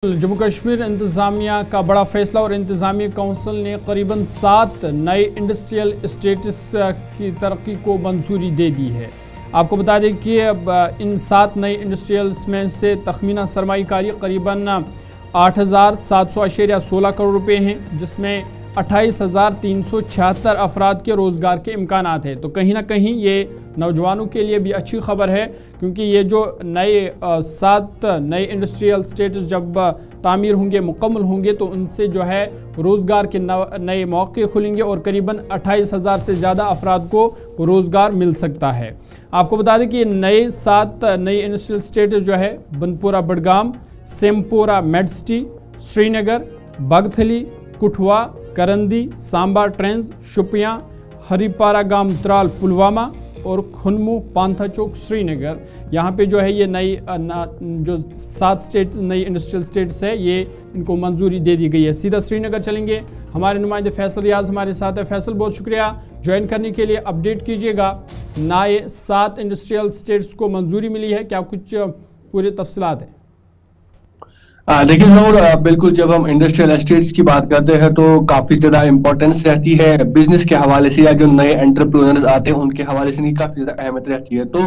जम्मू कश्मीर इंतज़ामिया का बड़ा फैसला और इंतज़ामी काउंसिल ने करीबन 7 नए इंडस्ट्रियल स्टेट्स की तरक्की को मंजूरी दे दी है। आपको बता दें कि अब इन 7 नए इंडस्ट्रियल्स में से तखमीना सरमाईकारी करीबन 8,700.16 करोड़ रुपए हैं, जिसमें 28,376 अफराद के रोज़गार के इम्कानात हैं। तो कहीं ना कहीं ये नौजवानों के लिए भी अच्छी खबर है, क्योंकि ये जो नए 7 नए इंडस्ट्रियल स्टेट्स जब तामीर होंगे, मुकम्मल होंगे, तो उनसे जो है रोज़गार के नए मौके खुलेंगे और करीबन 28,000 से ज़्यादा अफराद को रोज़गार मिल सकता है। आपको बता दें कि नए 7 नए इंडस्ट्रियल स्टेट्स जो है बंदपुरा बडगाम, सेमपोरा मेडसिटी, श्रीनगर, बगथली, कुठवा, करंदी, सांबा ट्रेंज, शुपियाँ, हरिपारा गाम त्राल पुलवामा और खुनमू पांथा चौक श्रीनगर, यहाँ पे जो है ये नई जो 7 स्टेट नई इंडस्ट्रियल स्टेट्स है, ये इनको मंजूरी दे दी गई है। सीधा श्रीनगर चलेंगे, हमारे नुमाइंदे फैसल रियाज हमारे साथ है। फैसल, बहुत शुक्रिया ज्वाइन करने के लिए। अपडेट कीजिएगा, नए 7 इंडस्ट्रियल स्टेट्स को मंजूरी मिली है, क्या कुछ पूरे तफसीलात हैं? देखिए नूर, बिल्कुल जब हम इंडस्ट्रियल एस्टेट्स की बात करते हैं तो काफी ज्यादा इंपॉर्टेंस रहती है बिजनेस के हवाले से, या जो नए एंटरप्रेन्योर्स आते हैं उनके हवाले से नहीं, काफी ज्यादा अहमियत रहती है। तो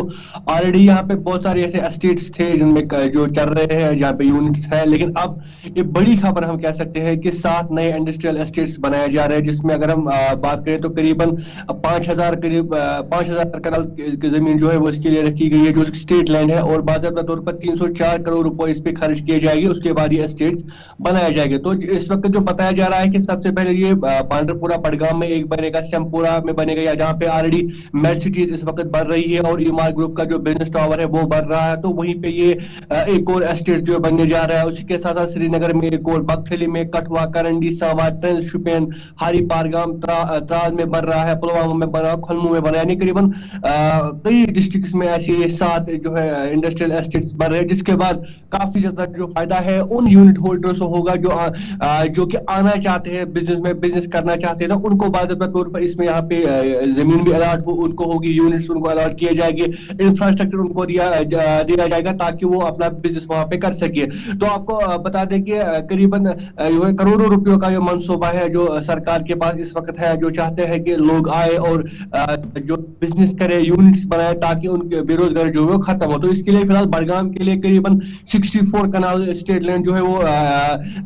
ऑलरेडी यहाँ पे बहुत सारे ऐसे एस्टेट्स थे जिनमें जो चल रहे हैं, जहाँ पे यूनिट्स है, लेकिन अब एक बड़ी खबर हम कह सकते हैं कि 7 नए इंडस्ट्रियल एस्टेट्स बनाए जा रहे हैं, जिसमें अगर हम बात करें तो करीबन 5,000 कनाल की जमीन जो है वो इसके लिए रखी गई है, जो स्टेट लैंड है, और बाकायदा तौर पर 304 करोड़ रुपए इस पे खर्च किए जाएंगे। उसके बाद ये स्टेट्स बनाए जाएंगे। तो इस वक्त जो बताया जा रहा है कि सबसे पहले ये पांडरपुरा बडगाम में एक बनेगा, सेमपुरा में बनेगा, या जहां पे ऑलरेडी मेडसिटीज इस वक्त बन रही है और ईमार ग्रुप का जो बिजनेस टावर है वो बन रहा है, तो वहीं पे ये एक और एस्टेट जो बनने जा रहा है। उसी के साथ साथ श्रीनगर में एक और, बगथली में, कठवा, करंडी, सांबा ट्रेंज, शुपियन, हारी पारगाम, त्राल में बन रहा है, पुलवामा में बना, खुलमू में बना, यानी करीबन कई डिस्ट्रिक्ट में ऐसे 7 जो है इंडस्ट्रियल एस्टेट्स बन रहे हैं, जिसके बाद काफी ज्यादा जो फायदा है उन यूनिट होल्डर्स को होगा जो कि आना चाहते हैं बिजनेस में, बिजनेस करना चाहते हैं ना, उनको बाकायदा तौर पर इसमें यहाँ पे जमीन भी अलॉट उनको होगी, यूनिट्स उनको अलॉट किए जाएंगे, इंफ्रास्ट्रक्चर उनको दिया जाएगा ताकि वो अपना बिजनेस वहां पे कर सके। तो आपको बता दें कि करीबन करोड़ों रुपयों का जो मंसूबा है जो सरकार के पास इस वक्त है, जो चाहते हैं कि लोग आए और जो बिजनेस करे, यूनिट्स बनाए, ताकि उनके बेरोजगारी जो है खत्म हो। तो इसके लिए फिलहाल बडगाम के लिए करीबन 64 कनाल स्टेट लैंड जो है वो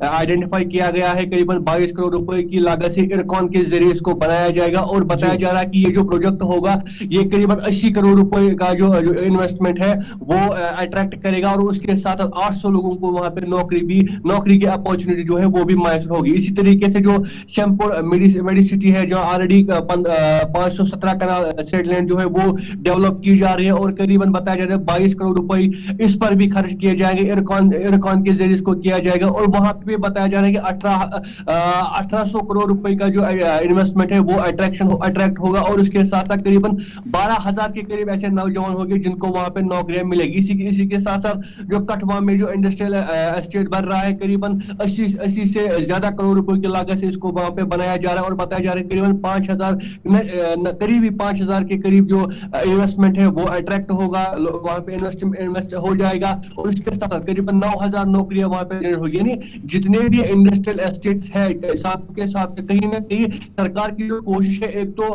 आइडेंटिफाई किया गया है, करीबन 22 करोड़ रुपए की लागत से इरकॉन के जरिए इसको बनाया जाएगा, और बताया जा रहा है कि ये जो प्रोजेक्ट होगा ये करीबन 80 करोड़ रुपए का जो इन्वेस्टमेंट है वो अट्रैक्ट करेगा, और उसके साथ 800 लोगों को वहां पे नौकरी की अपॉर्चुनिटी जो है वो भी मैसर होगी। इसी तरीके से जो सेमपुर मेडिसिटी है, जो ऑलरेडी 517 कनाल स्टेट लैंड जो है वो डेवलप की जा रही है, और करीबन बताया जा रहा है 22 करोड़ रुपए इस पर भी खर्च किए जाएंगे, इरकॉन के जरिए इसको किया जाएगा, और वहां पे बताया जा रहा है कि 1800 करोड़ रुपए का जो इन्वेस्टमेंट है वो अट्रैक्ट होगा, और उसके साथ साथ करीबन 12,000 के करीब ऐसे नौजवान होंगे जिनको वहां पे नौकरियां मिलेगी। इसी के साथ साथ जो कठवा में जो इंडस्ट्रियल एस्टेट बन रहा है, करीबन 80 से ज्यादा करोड़ रुपए की लागत से इसको वहां पे बनाया जा रहा है, और बताया जा रहा है करीबन 5,000 के करीब जो इन्वेस्टमेंट है वो अट्रैक्ट होगा, वहां पे इन्वेस्ट हो जाएगा, और उसके साथ साथ करीबन 9,000 नौकरियां वहां पे होगी। यानी जितने भी इंडस्ट्रियल एस्टेट्स है, साथ के साथ कहीं ना कहीं सरकार की जो कोशिश है, एक तो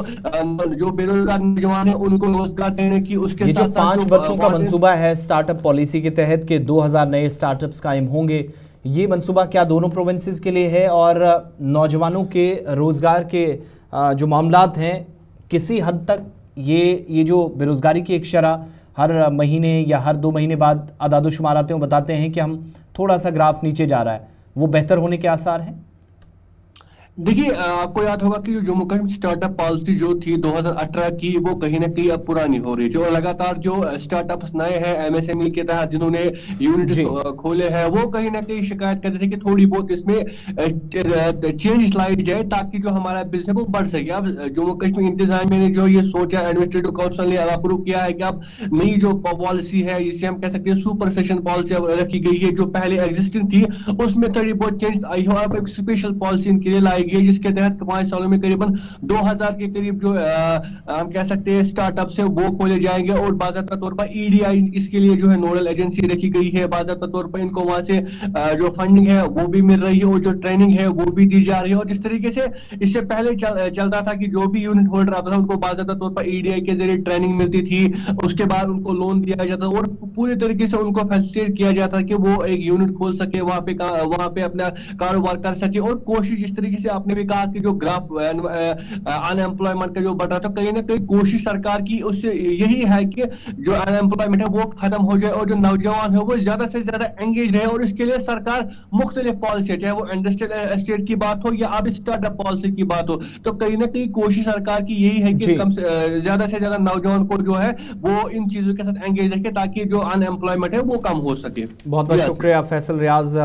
जो बेरोजगार नौजवान है उनको रोजगार देने की, उसके ये जो 5 वर्षों का मंसूबा है स्टार्टअप पॉलिसी के तहत के 2000 नए स्टार्टअप्स कायम होंगे, ये मंसूबा क्या दोनों प्रोविंसेस के लिए है, और नौजवानों के रोजगार के जो मामलात हैं किसी हद तक ये जो बेरोजगारी की एक शरह हर महीने या हर 2 महीने बाद आदादोशुमार आते हैं, बताते हैं कि हम थोड़ा सा ग्राफ नीचे जा रहा है, वो बेहतर होने के आसार हैं? देखिए, आपको याद होगा कि जम्मू कश्मीर स्टार्टअप पॉलिसी जो थी 2018 की, वो कहीं ना कहीं अब पुरानी हो रही थी, और लगातार जो स्टार्टअप्स नए हैं एमएसएमई के तहत जिन्होंने यूनिट खोले हैं, वो कहीं ना कहीं शिकायत करते थे कि थोड़ी बहुत इसमें चेंज लाई जाए ताकि जो हमारा बिजनेस वो बढ़ सके। अब जम्मू कश्मीर इंतजामिया ने जो ये सोचा, एडमिनिस्ट्रेटिव काउंसिल ने अप्रूव किया है कि अब नई जो पॉलिसी है, इसे हम कह सकते हैं सुपर सेशन पॉलिसी अब रखी गई है, जो पहले एग्जिस्टिंग थी उसमें थोड़ी बहुत चेंज आई हो, अब एक स्पेशल पॉलिसी इनके लिए लाई होगी, जिसके तहत 5 सालों में करीबन 2000 के करीब जो हम कह सकते हैं स्टार्टअप्स है वो खोले जाएंगे, और बाकायदा तौर पर EDI इसके लिए जो है नोडल एजेंसी रखी गई है। बाकायदा तौर पर इनको वहां से जो फंडिंग है वो भी मिल रही है और जो ट्रेनिंग है वो भी दी जा रही है। और जिस तरीके से इससे पहले चलता था कि जो भी यूनिट होल्डर आता था उनको बाकायदा तौर पर EDI के जरिए ट्रेनिंग मिलती थी, उसके बाद उनको लोन दिया जाता और पूरी तरीके से उनको फैसिलिटेट किया जाता कि वो एक यूनिट खोल सके, वहां पे अपना कारोबार कर सके। और कोशिश जिस तरीके से आपने भी कहा कि जो ग्राफ अनएम्प्लॉयमेंट का जो बढ़ रहा था, कहीं ना कहीं कोशिश सरकार की उससे यही है कि जो अनएम्प्लॉयमेंट है वो खत्म हो जाए और जो नौजवान है वो ज्यादा से ज्यादा एंगेज रहे। और इसके लिए सरकार मुख्तलिफ पॉलिसी, चाहे वो इंडस्ट्रियल एस्टेट की बात हो या अब स्टार्टअप पॉलिसी की बात हो, तो कहीं ना कहीं कोशिश सरकार की यही है कि ज्यादा से ज्यादा नौजवान को जो है वो इन चीजों के साथ एंगेज रखे ताकि जो अनएम्प्लॉयमेंट है वो कम हो सके। बहुत बहुत शुक्रिया फैसल रियाज।